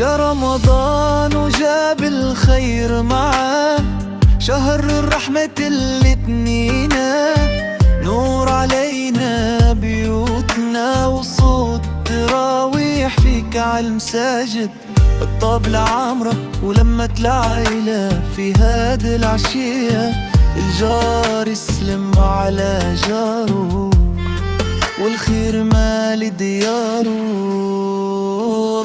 جا رمضان وجاب الخير معاه، شهر الرحمة اللي تنينا، نور علينا بيوتنا وصوت تراويح فيك عالمساجد، الطبلة عامرة ولمة العيلة في هاد العشية، الجار يسلم على جاره والخير مال دياره.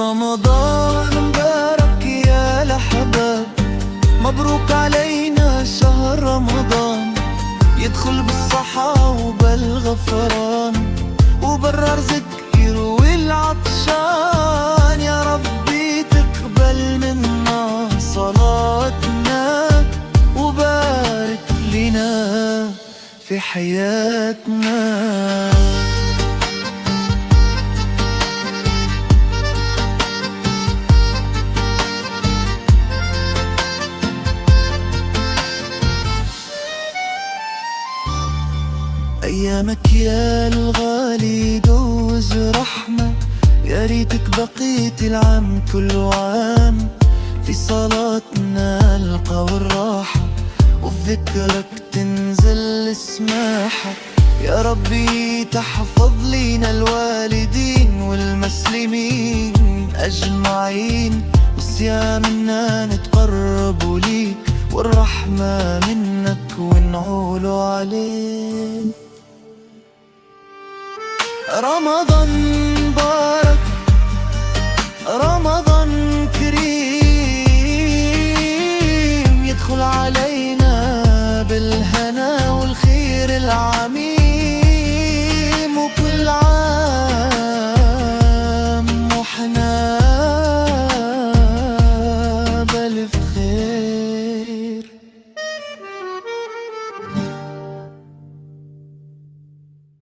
رمضان مبارك يا الأحباب، مبروك علينا شهر رمضان، يدخل بالصحة وبالغفران وبر رزق يروي العطشان. يا ربي تقبل منا صلاتنا وبارك لنا في حياتنا. أيامك يا الغالي دوز رحمة، يا ريتك بقيت العام كل عام، في صلاتنا القى الراحة وفي ذكرك تنزل السماحة. يا ربي تحفظ لينا الوالدين والمسلمين أجمعين، وصيامنا نتقرب ليك والرحمة منك ونعول عليك. رمضان